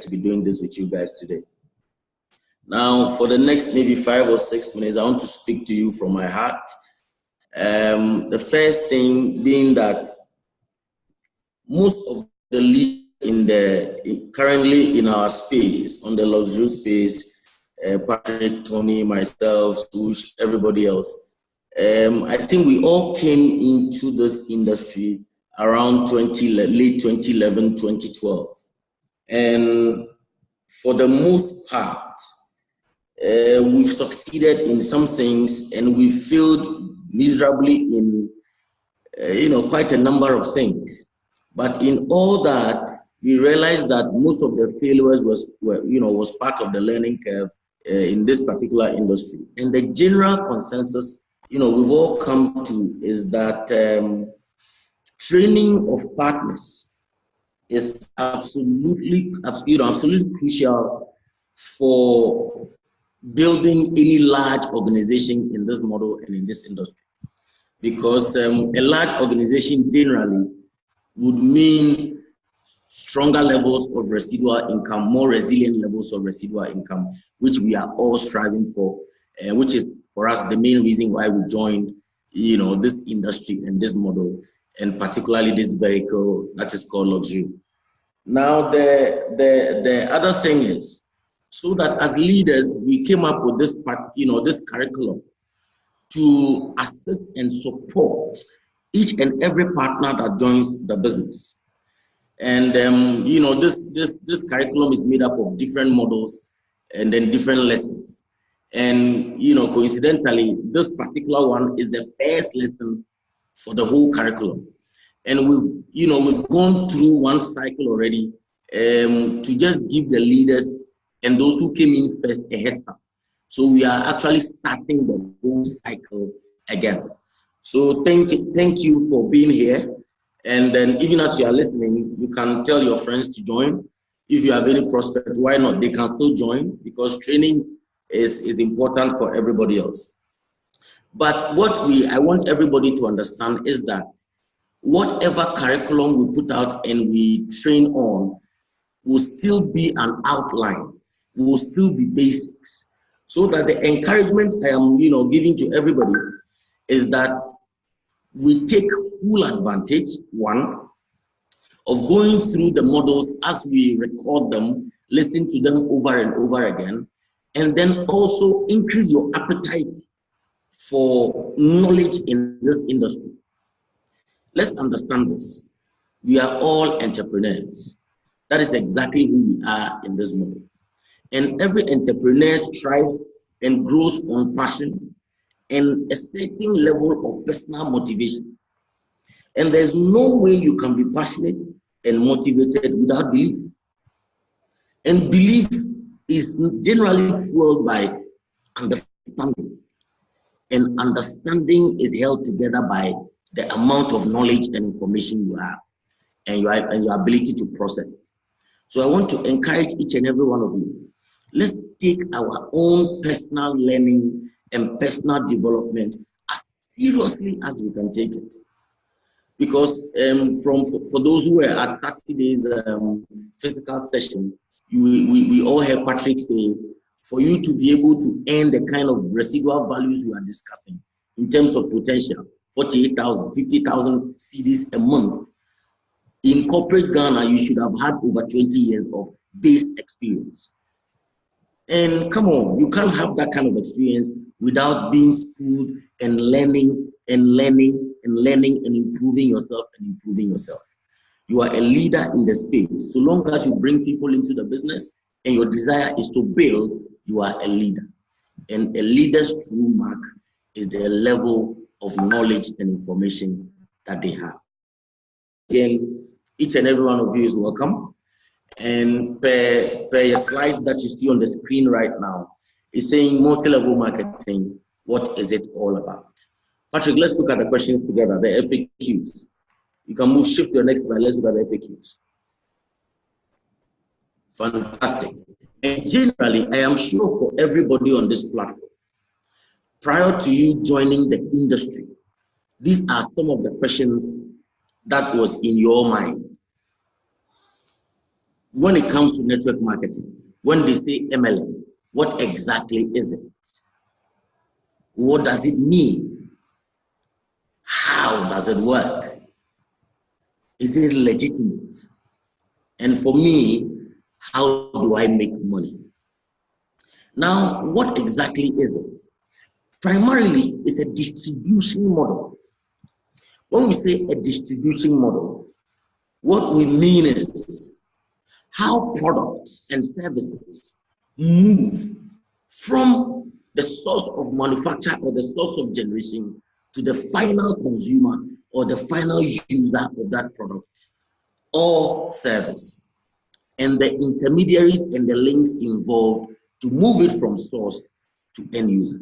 to be doing this with you guys today. Now, for the next maybe 5 or 6 minutes, I want to speak to you from my heart. The first thing being that most of the leaders currently in our space, on the luxury space, Patrick, Tony, myself, Swoosh, everybody else, I think we all came into this industry around late 2011, 2012. And for the most part, we've succeeded in some things and we failed miserably in quite a number of things. But in all that, we realized that most of the failures was part of the learning curve in this particular industry. And the general consensus, we've all come to is that training of partners is absolutely crucial for building any large organization in this model and in this industry. Because a large organization generally would mean stronger levels of residual income, more resilient levels of residual income, which we are all striving for, which is for us the main reason why we joined, this industry and this model, and particularly this vehicle that is called luxury. Now, the other thing is, so that as leaders, we came up with this this curriculum to assist and support each and every partner that joins the business. And this curriculum is made up of different models and then different lessons. And coincidentally, this particular one is the first lesson for the whole curriculum. And we've gone through one cycle already to just give the leaders and those who came in first a heads up. So we are actually starting the whole cycle again. So thank you for being here. And then even as you are listening, you can tell your friends to join. If you have any prospect, why not? They can still join because training is important for everybody else. But what I want everybody to understand is that whatever curriculum we put out and we train on will still be an outline, will still be basics. So that the encouragement I am, giving to everybody is that we take full advantage, one, of going through the models as we record them, listen to them over and over again, and then also increase your appetite for knowledge in this industry. Let's understand this. We are all entrepreneurs. That is exactly who we are in this model. And every entrepreneur strives and grows on passion and a certain level of personal motivation. And there's no way you can be passionate and motivated without belief. And belief is generally fueled by understanding. And understanding is held together by the amount of knowledge and information you have and your ability to process it. So I want to encourage each and every one of you. Let's take our own personal learning and personal development as seriously as we can take it. Because for those who were at Saturday's physical session, we all heard Patrick say, for you to be able to earn the kind of residual values we are discussing in terms of potential, 48,000, 50,000 cedis a month, in corporate Ghana, you should have had over 20 years of base experience. And come on, you can't have that kind of experience without being schooled and learning and improving yourself and improving yourself. You are a leader in the space. So long as you bring people into the business and your desire is to build, you are a leader. And a leader's true mark is the level of knowledge and information that they have. Again, each and every one of you is welcome. And per your slides that you see on the screen right now, it's saying multi-level marketing, what is it all about? Patrick, let's look at the questions together, the FAQs. You can shift to your next slide, let's look at the FAQs. Fantastic. And generally, I am sure for everybody on this platform, prior to you joining the industry, these are some of the questions that was in your mind. when it comes to network marketing, when they say MLM, what exactly is it? What does it mean? How does it work? Is it legitimate? And for me, how do I make money? Now, what exactly is it? Primarily, it's a distribution model. When we say a distribution model, what we mean is how products and services move from the source of manufacture or the source of generation to the final consumer or the final user of that product or service, and the intermediaries and the links involved to move it from source to end user.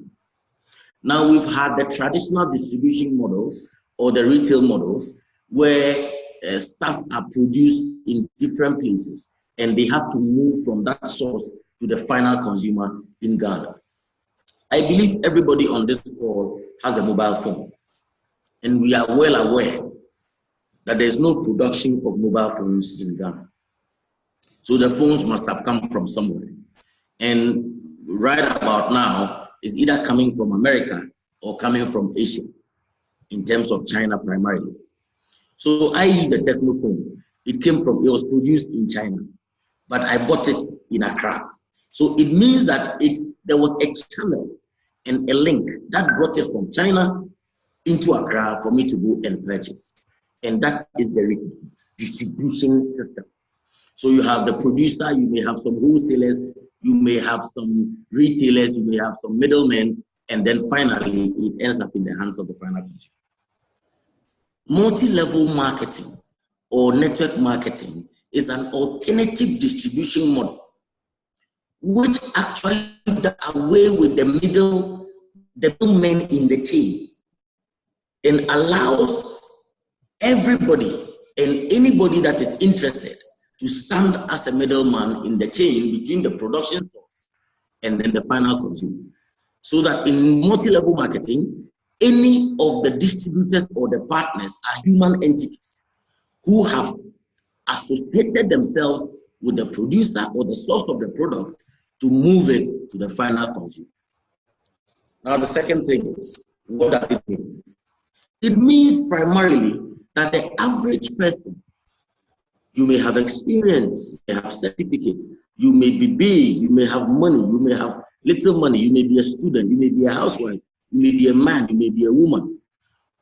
Now, we've had the traditional distribution models or the retail models where stuff are produced in different places and they have to move from that source to the final consumer in Ghana. I believe everybody on this call has a mobile phone, and we are well aware that there's no production of mobile phones in Ghana. So the phones must have come from somewhere. And right about now, it's either coming from America or coming from Asia, in terms of China primarily. So I use the Tecno phone. It was produced in China, but I bought it in Accra. So it means that there was a channel and a link that brought it from China into Accra for me to go and purchase. And that is the distribution system. So you have the producer, you may have some wholesalers, you may have some retailers, you may have some middlemen, and then finally it ends up in the hands of the final consumer. Multi-level marketing or network marketing is an alternative distribution model which actually does away with the middlemen in the chain and allows everybody and anybody that is interested to stand as a middleman in the chain between the production source and then the final consumer. So that in multi-level marketing, any of the distributors or the partners are human entities who have associated themselves with the producer or the source of the product to move it to the final consumer. Now, the second thing is, what does it mean? It means primarily that the average person, you may have experience, you may have certificates, you may be big, you may have money, you may have little money, you may be a student, you may be a housewife, you may be a man, you may be a woman.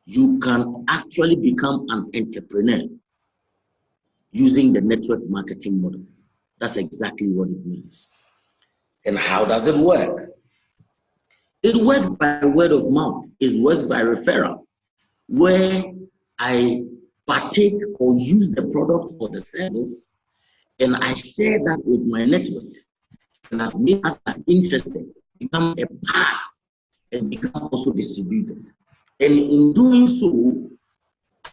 You can actually become an entrepreneur using the network marketing model. That's exactly what it means. And how does it work? It works by word of mouth. It works by referral, where I partake or use the product or the service, and I share that with my network. And as many as are interested, become a part and become also distributors. And in doing so,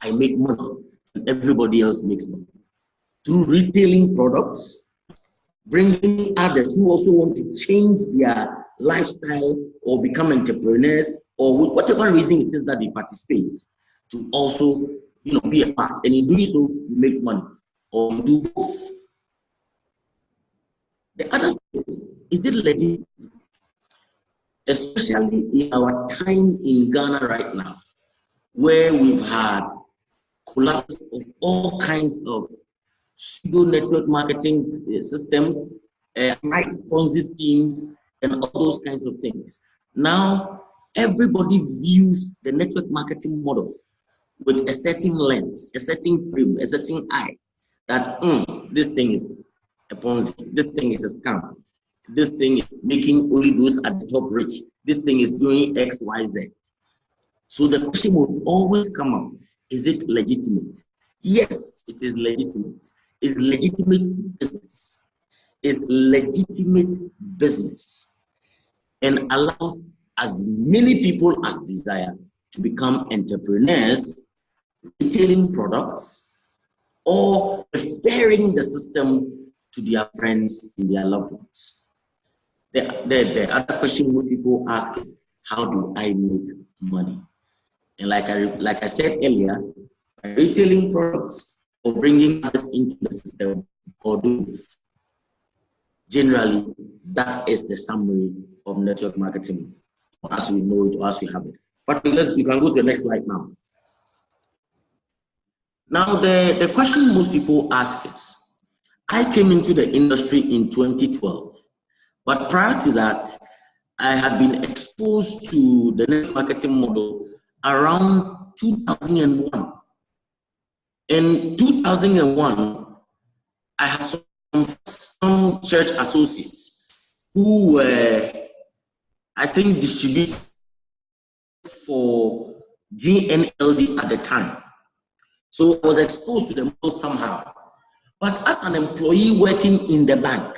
I make money, and everybody else makes money. Through retailing products, bringing others who also want to change their lifestyle or become entrepreneurs, or whatever reason it is that they participate, to also be a part. And in doing so, you make money, or you do both. The other thing is it legit? Especially in our time in Ghana right now, where we've had collapse of all kinds of pseudo network marketing systems, high Ponzi schemes, and all those kinds of things. Now, everybody views the network marketing model with a certain lens, a certain frame, a certain eye, that this thing is a Ponzi, this thing is a scam, this thing is making only those at the top rich, this thing is doing X, Y, Z. So the question will always come up, is it legitimate? Yes, it is legitimate. It's legitimate business. It's legitimate business, and allows as many people as desire to become entrepreneurs, retailing products, or referring the system to their friends and their loved ones. The other question most people ask is, how do I make money? And like I said earlier, by retailing products or bringing us into the system, or do both. Generally, that is the summary of network marketing, as we know it or as we have it. But we can go to the next slide now. Now, the question most people ask is, I came into the industry in 2012, but prior to that, I had been exposed to the network marketing model around 2001. In 2001, I had some church associates who were, I think, distributed for GNLD at the time. So I was exposed to the model somehow. But as an employee working in the bank,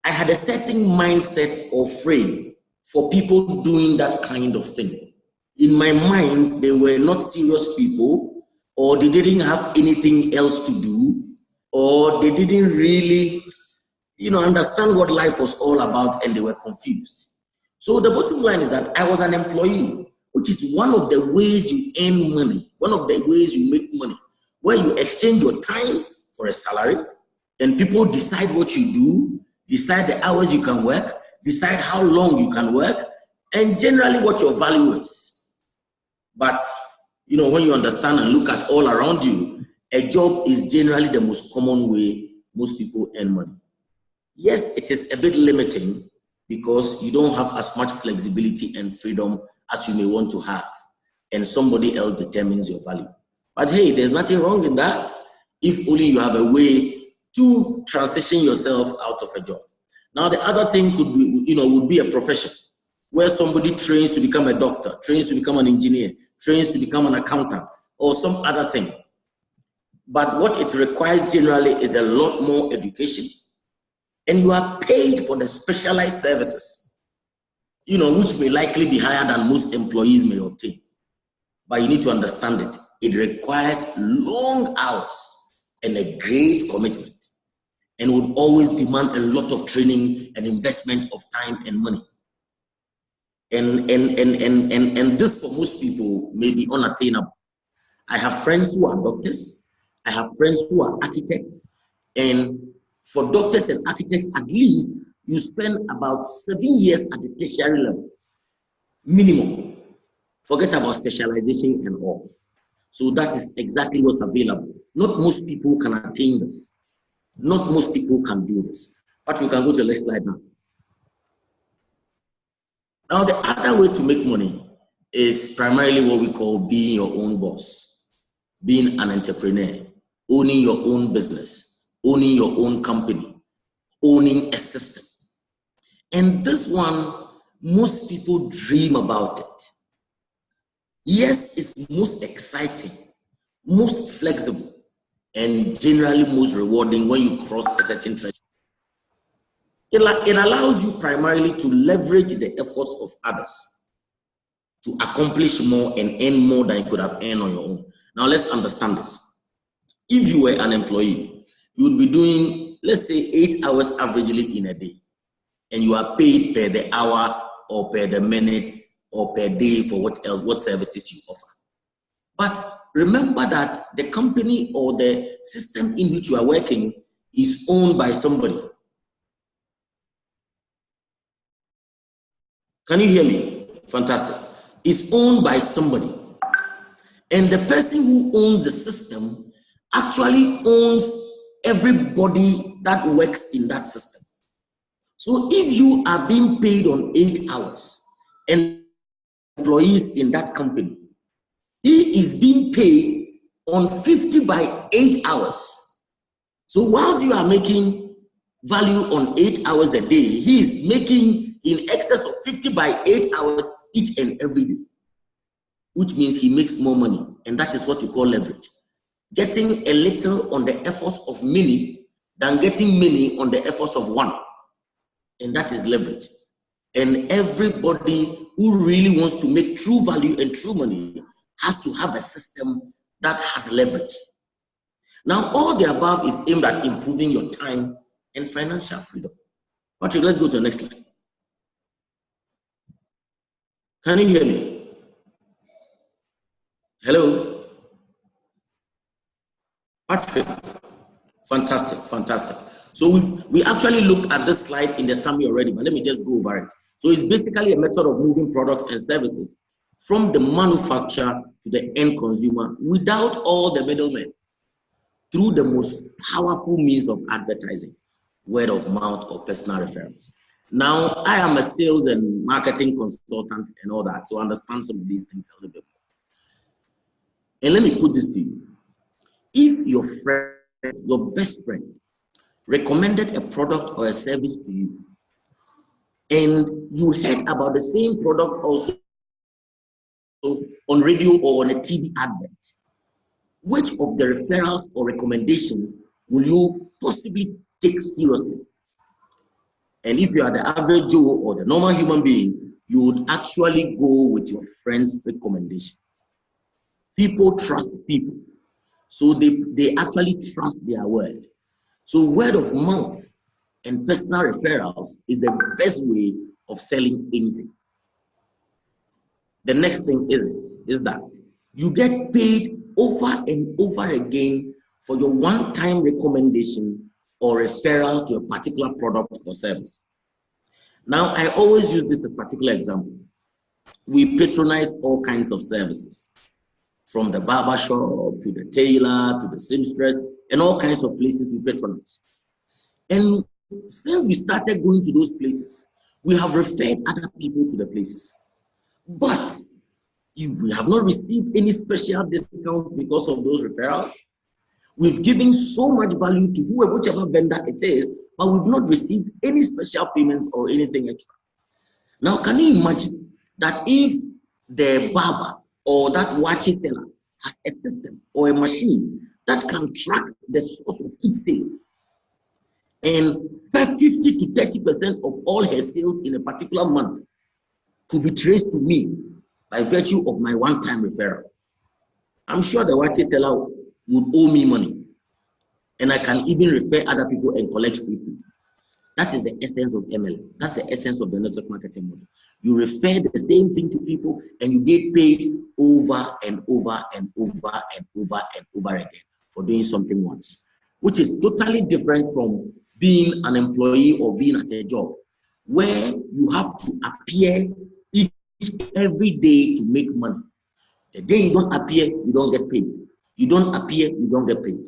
I had a certain mindset or frame for people doing that kind of thing. In my mind, they were not serious people, or they didn't have anything else to do, or they didn't really, understand what life was all about, and they were confused. So the bottom line is that I was an employee, which is one of the ways you earn money, one of the ways you make money, where you exchange your time for a salary, and people decide what you do, decide the hours you can work, decide how long you can work, and generally what your value is. But, when you understand and look at all around you, a job is generally the most common way most people earn money. Yes, it is a bit limiting because you don't have as much flexibility and freedom as you may want to have, and somebody else determines your value. But hey, there's nothing wrong in that if only you have a way to transition yourself out of a job. Now, the other thing could be, would be a profession where somebody trains to become a doctor, trains to become an engineer, trains to become an accountant, or some other thing. But what it requires generally is a lot more education, and you are paid for the specialized services, which may likely be higher than most employees may obtain. But you need to understand it. It requires long hours and a great commitment, and would always demand a lot of training and investment of time and money. And this for most people may be unattainable. I have friends who are doctors, I have friends who are architects, and for doctors and architects, at least you spend about 7 years at the tertiary level, minimum. Forget about specialization and all. So that is exactly what's available. Not most people can attain this. Not most people can do this. But we can go to the next slide now. Now, the other way to make money is primarily what we call being your own boss, being an entrepreneur, owning your own business, owning your own company, owning a system. And this one, most people dream about it. Yes, it's most exciting, most flexible, and generally most rewarding when you cross a certain threshold. It allows you primarily to leverage the efforts of others to accomplish more and earn more than you could have earned on your own. Now let's understand this. If you were an employee, you would be doing, let's say, 8 hours averagely in a day, and you are paid per the hour or per the minute or per day for what services you offer. But remember that the company or the system in which you are working is owned by somebody. Can you hear me? Fantastic. It's owned by somebody. And the person who owns the system actually owns everybody that works in that system. So if you are being paid on 8 hours and employees in that company, he is being paid on 50 by 8 hours. So whilst you are making value on 8 hours a day, he is making in excess of 50 by 8 hours each and every day, which means he makes more money. And that is what we call leverage. Getting a little on the efforts of many than getting many on the efforts of one. And that is leverage. And everybody who really wants to make true value and true money has to have a system that has leverage. Now, all the above is aimed at improving your time and financial freedom. Patrick, let's go to the next slide. Can you hear me? Hello? Patrick? Fantastic, fantastic. So we actually looked at this slide in the summary already, but let me just go over it. So it's basically a method of moving products and services from the manufacturer to the end consumer without all the middlemen, through the most powerful means of advertising, word of mouth or personal referrals. Now, I am a sales and marketing consultant and all that, so I understand some of these things a little bit more. And let me put this to you. If your friend, your best friend, recommended a product or a service to you, and you heard about the same product also on radio or on a TV advert, which of the referrals or recommendations will you possibly take seriously? And if you are the average Joe or the normal human being, you would actually go with your friend's recommendation. People trust people, so they actually trust their word. So word of mouth and personal referrals is the best way of selling anything. The next thing is that you get paid over and over again for your one-time recommendation or referral to a particular product or service. Now, I always use this as a particular example. We patronize all kinds of services, from the barber shop to the tailor to the seamstress and all kinds of places we patronize. And since we started going to those places, we have referred other people to the places. But we have not received any special discounts because of those referrals. We've given so much value to whichever vendor it is, but we've not received any special payments or anything extra. Now, can you imagine that if the barber or that watch seller has a system or a machine that can track the source of each sale, and 50 to 30% of all her sales in a particular month could be traced to me by virtue of my one-time referral, I'm sure the watch seller would owe me money, and I can even refer other people and collect free food. That is the essence of MLM. That's the essence of the network marketing model. You refer the same thing to people and you get paid over and over and over and over and over again for doing something once, which is totally different from being an employee or being at a job where you have to appear every day to make money. The day you don't appear, you don't get paid. You don't appear, you don't get paid.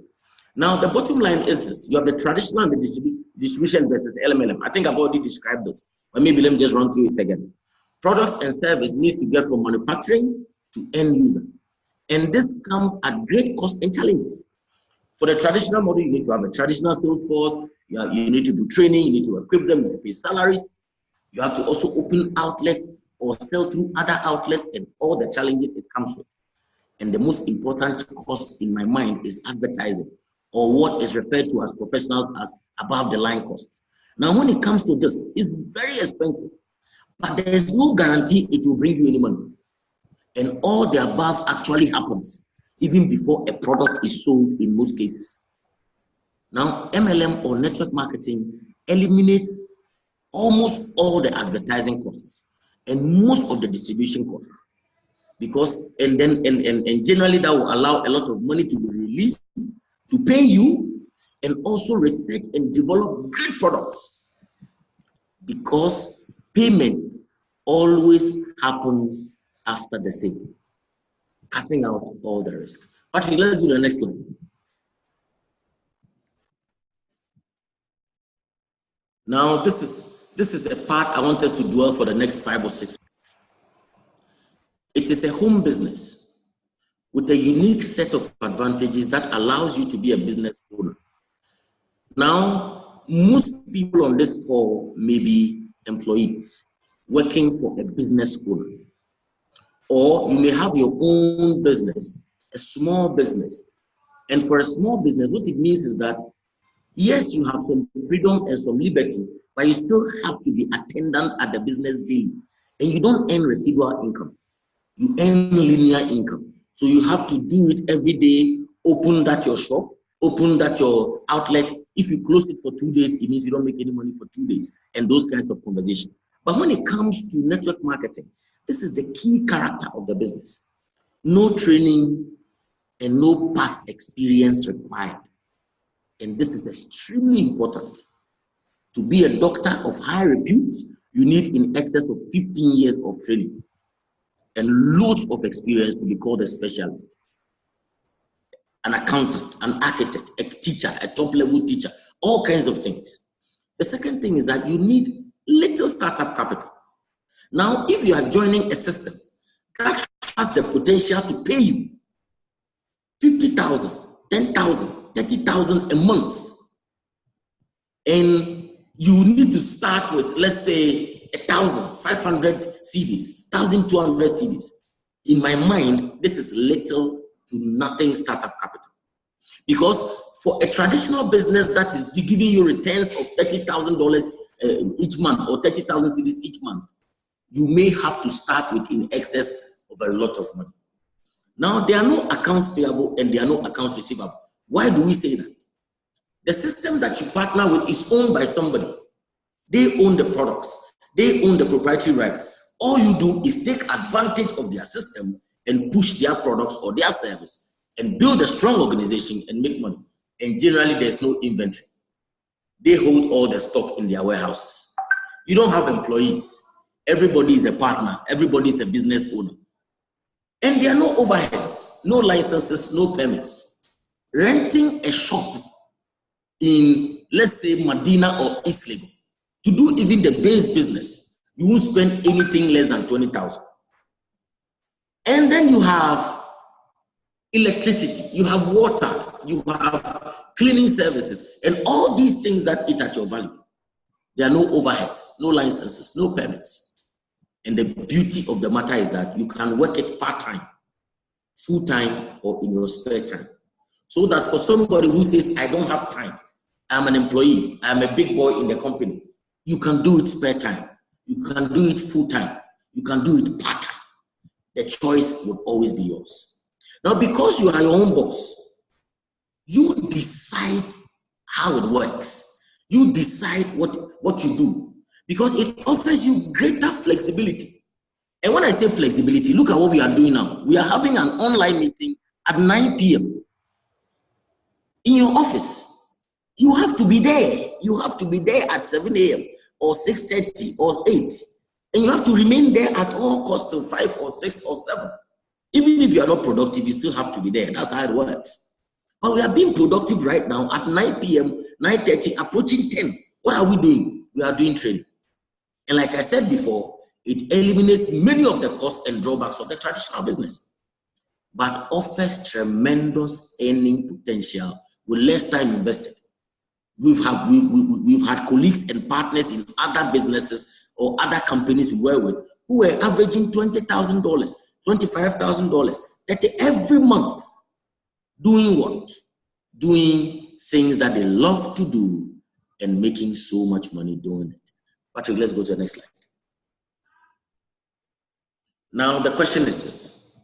Now, the bottom line is this. You have the traditional and the distribution versus LMLM. I think I've already described this, but maybe let me just run through it again. Products and service needs to get from manufacturing to end user. And this comes at great cost and challenges. For the traditional model, you need to have a traditional sales force. You need to do training. You need to equip them. You need to pay salaries. You have to also open outlets or sell through other outlets and all the challenges it comes with. And the most important cost in my mind is advertising, or what is referred to as professionals as above the line costs. Now, when it comes to this, it's very expensive, but there is no guarantee it will bring you any money. And all the above actually happens even before a product is sold in most cases. Now, MLM or network marketing eliminates almost all the advertising costs and most of the distribution costs, because and generally that will allow a lot of money to be released to pay you and also research and develop great products, because payment always happens after the sale, cutting out all the risks. But let's do the next one. Now, this is a part I want us to dwell for the next 5 or 6 minutes. It is a home business with a unique set of advantages that allows you to be a business owner. Now, most people on this call may be employees working for a business owner, or you may have your own business, a small business. And for a small business, what it means is that, yes, you have some freedom and some liberty, but you still have to be attendant at the business daily. And you don't earn residual income. You earn linear income. So you have to do it every day, open that your shop, open that your outlet. If you close it for 2 days, it means you don't make any money for 2 days, and those kinds of conversations. But when it comes to network marketing, this is the key character of the business. No training and no past experience required. And this is extremely important. To be a doctor of high repute, you need in excess of 15 years of training and loads of experience to be called a specialist. An accountant, an architect, a teacher, a top-level teacher, all kinds of things. The second thing is that you need little startup capital. Now, if you are joining a system that has the potential to pay you 50,000, 10,000, 30,000 a month, and you need to start with, let's say, 1,500 CDs, 1,200 CDs. In my mind, this is little to nothing startup capital. Because for a traditional business that is giving you returns of $30,000 each month or 30,000 CDs each month, you may have to start with in excess of a lot of money. Now, there are no accounts payable and there are no accounts receivable. Why do we say that? The system that you partner with is owned by somebody. They own the products. They own the proprietary rights. All you do is take advantage of their system and push their products or their service and build a strong organization and make money. And generally, there's no inventory. They hold all the stock in their warehouses. You don't have employees. Everybody is a partner. Everybody is a business owner. And there are no overheads, no licenses, no permits. Renting a shop in, let's say, Medina or East Lagos, to do even the base business, you won't spend anything less than 20,000. And then you have electricity, you have water, you have cleaning services, and all these things that eat at your value. There are no overheads, no licenses, no permits. And the beauty of the matter is that you can work it part-time, full-time, or in your spare time. So that for somebody who says, I don't have time, I'm an employee, I'm a big boy in the company, you can do it spare time, you can do it full-time, you can do it part-time. The choice would always be yours. Now, because you are your own boss, you decide how it works. You decide what you do, because it offers you greater flexibility. And when I say flexibility, look at what we are doing now. We are having an online meeting at 9 p.m. in your office. You have to be there. You have to be there at 7 a.m. or 6:30 or 8. And you have to remain there at all costs till 5 or 6 or 7. Even if you are not productive, you still have to be there. That's how it works. But we are being productive right now at 9 p.m., 9:30, approaching 10. What are we doing? We are doing training. And like I said before, it eliminates many of the costs and drawbacks of the traditional business, but offers tremendous earning potential with less time invested. We've had colleagues and partners in other businesses or other companies we work with who were averaging $20,000, $25,000 every month. Doing what? Doing things that they love to do and making so much money doing it. Patrick, let's go to the next slide. Now, the question is this: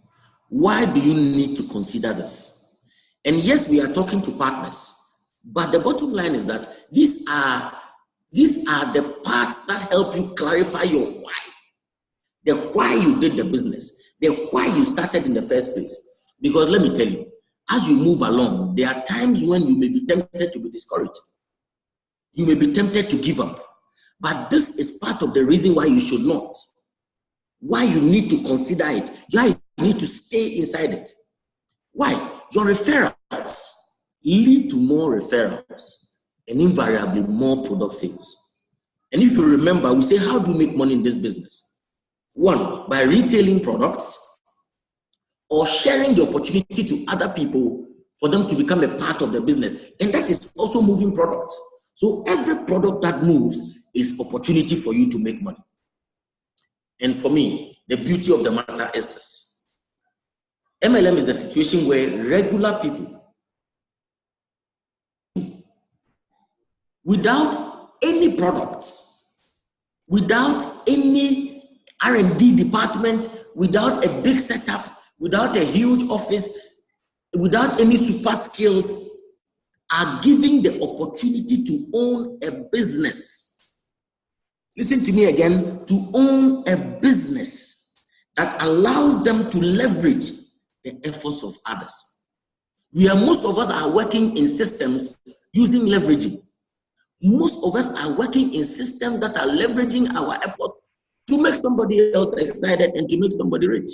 why do you need to consider this? And yes, we are talking to partners, but the bottom line is that these are the parts that help you clarify your why. The why you did the business, the why you started in the first place. Because let me tell you, as you move along, there are times when you may be tempted to be discouraged. You may be tempted to give up. But this is part of the reason why you should not. Why you need to consider it. Why you need to stay inside it. Why? Your referrals lead to more referrals and invariably more product sales. And if you remember, we say, how do you make money in this business? One, by retailing products or sharing the opportunity to other people for them to become a part of the business. And that is also moving products. So every product that moves is opportunity for you to make money. And for me, the beauty of the matter is this. MLM is the situation where regular people, without any products, without any R&D department, without a big setup, without a huge office, without any super skills, are given the opportunity to own a business. Listen to me again, to own a business that allows them to leverage the efforts of others. Most of us are working in systems using leveraging. Most of us are working in systems that are leveraging our efforts to make somebody else excited and to make somebody rich.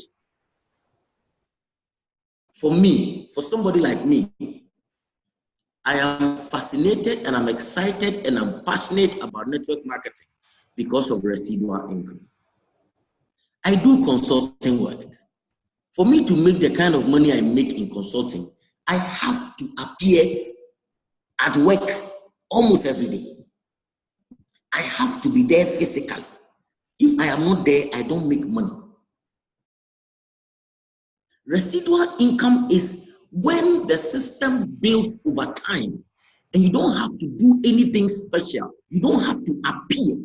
For me, for somebody like me, I am fascinated and I'm excited and I'm passionate about network marketing because of residual income. I do consulting work. For me to make the kind of money I make in consulting, I have to appear at work almost every day. I have to be there physically. If I am not there, I don't make money. Residual income is when the system builds over time and you don't have to do anything special. You don't have to appear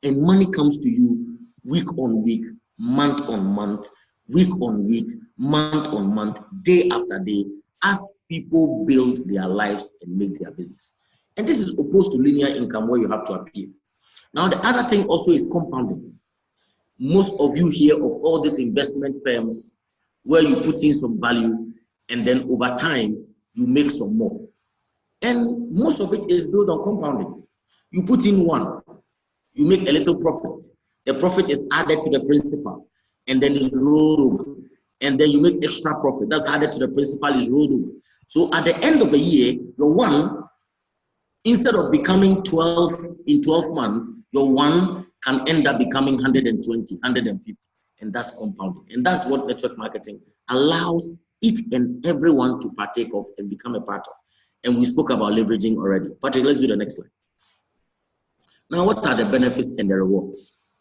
and money comes to you week on week, month on month, week on week, month on month, day after day, as people build their lives and make their business. And this is opposed to linear income where you have to appear. Now, the other thing also is compounding. Most of you hear of all these investment firms where you put in some value and then over time you make some more. And most of it is built on compounding. You put in one, you make a little profit. The profit is added to the principal and then it's rolled over. And then you make extra profit. That's added to the principal, is rolled over. So at the end of the year, your one, instead of becoming 12 in 12 months, your one can end up becoming 120, 150. And that's compounding. And that's what network marketing allows each and everyone to partake of and become a part of. And we spoke about leveraging already. Patrick, let's do the next slide. Now, what are the benefits and the rewards?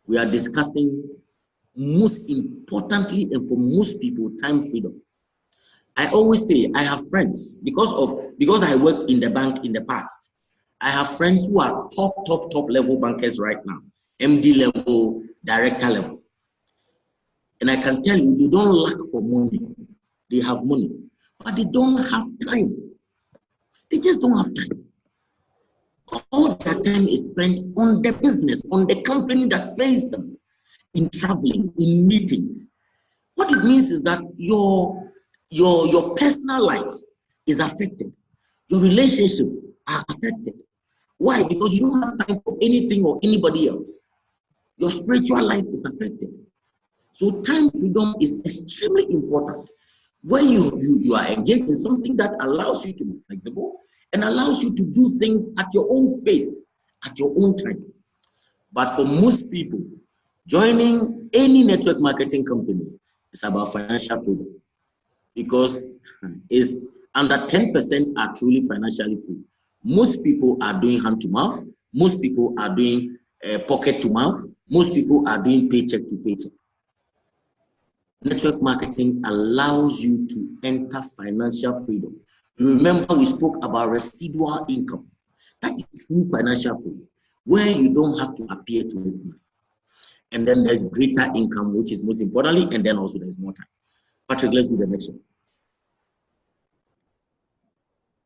We are discussing, most importantly, and for most people, time freedom. I always say I have friends because I worked in the bank in the past. I have friends who are top level bankers right now, MD level, director level. And I can tell you, they don't lack for money. They have money, but they don't have time. They just don't have time. All their time is spent on the business, on the company that pays them, in traveling, in meetings. What it means is that your personal life is affected. Your relationships are affected. Why? Because you don't have time for anything or anybody else. Your spiritual life is affected. So time freedom is extremely important. When you are engaged in something that allows you to be flexible and allows you to do things at your own space, at your own time. But for most people, joining any network marketing company is about financial freedom, because it's under 10% are truly financially free. Most people are doing hand to mouth. Most people are doing pocket to mouth. Most people are doing paycheck to paycheck. Network marketing allows you to enter financial freedom. Remember, we spoke about residual income. That is true financial freedom, where you don't have to appear to make money. And then there's greater income, which is most importantly, and then also there's more time. Patrick, let's do the next one.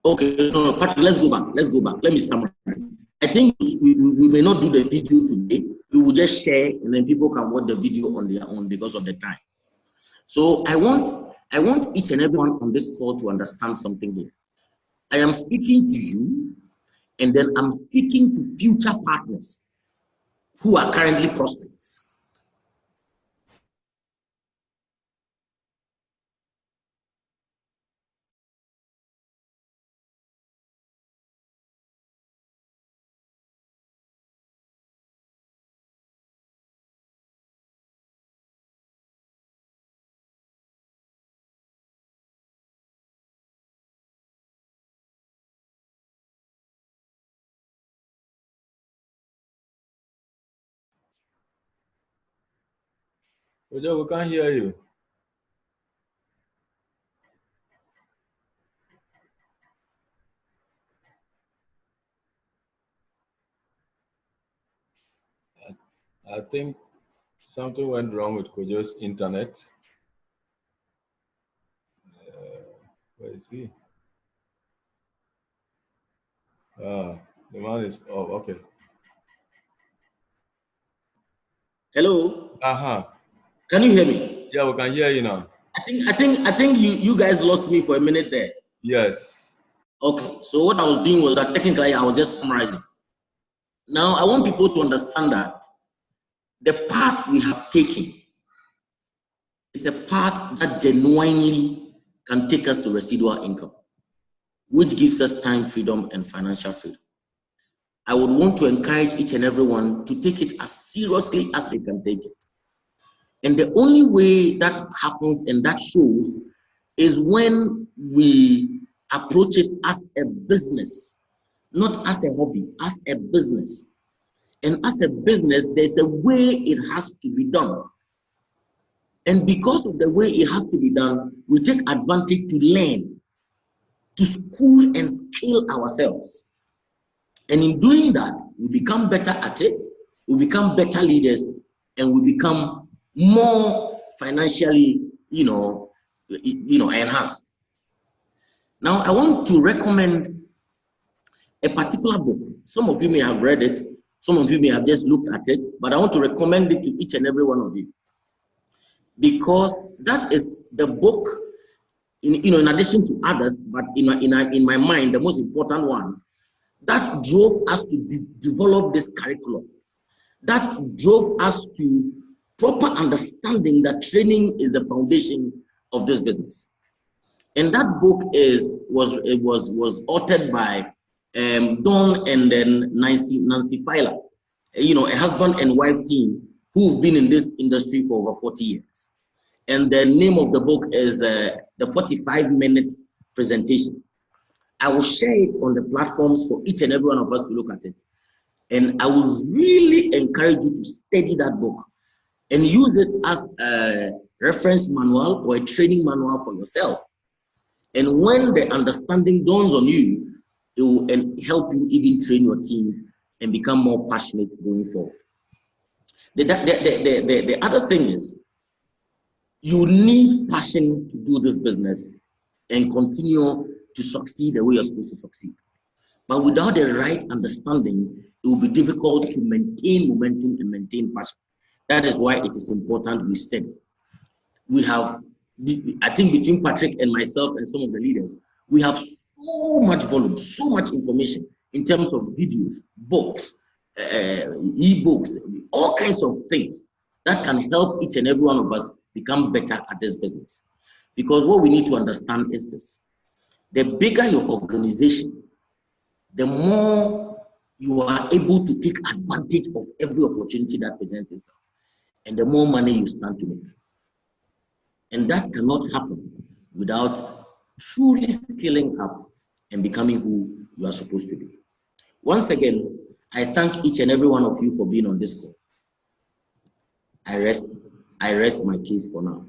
Okay, no, Patrick, let's go back. Let's go back. Let me summarize. I think we may not do the video today. We will just share, and then people can watch the video on their own because of the time. So I want each and everyone on this call to understand something here. I am speaking to you, and then I'm speaking to future partners who are currently prospects. Ojo, we can't hear you. I think something went wrong with Kojo's internet. Where is he? The man is off. Okay. Hello. Can you hear me? Yeah, we can hear you now. I think you guys lost me for a minute there. Yes. Okay, so what I was doing was that technically I was just summarizing. Now I want people to understand that the path we have taken is a path that genuinely can take us to residual income, which gives us time freedom and financial freedom. I would want to encourage each and everyone to take it as seriously as they can take it. And the only way that happens and that shows is when we approach it as a business, not as a hobby, as a business. And as a business, there's a way it has to be done. And because of the way it has to be done, we take advantage to learn, to school and scale ourselves. And in doing that, we become better at it, we become better leaders, and we become more financially, enhanced. Now, I want to recommend a particular book. Some of you may have read it, some of you may have just looked at it, but I want to recommend it to each and every one of you, because that is the book, in addition to others, but in my mind, the most important one that drove us to develop this curriculum, that drove us to proper understanding that training is the foundation of this business. And that book was authored by Don and then Nancy Filer, a husband and wife team who've been in this industry for over 40 years. And the name of the book is the 45-minute presentation. I will share it on the platforms for each and every one of us to look at it. And I will really encourage you to study that book and use it as a reference manual or a training manual for yourself. And when the understanding dawns on you, it will help you even train your team and become more passionate going forward. The other thing is, you need passion to do this business and continue to succeed the way you're supposed to succeed. But without the right understanding, it will be difficult to maintain momentum and maintain passion. That is why it is important we study. We have, I think between Patrick and myself and some of the leaders, we have so much volume, so much information in terms of videos, books, e-books, all kinds of things that can help each and every one of us become better at this business. Because what we need to understand is this: the bigger your organization, the more you are able to take advantage of every opportunity that presents itself, and the more money you stand to make. And that cannot happen without truly scaling up and becoming who you are supposed to be. Once again, I thank each and every one of you for being on this call. I rest my case for now.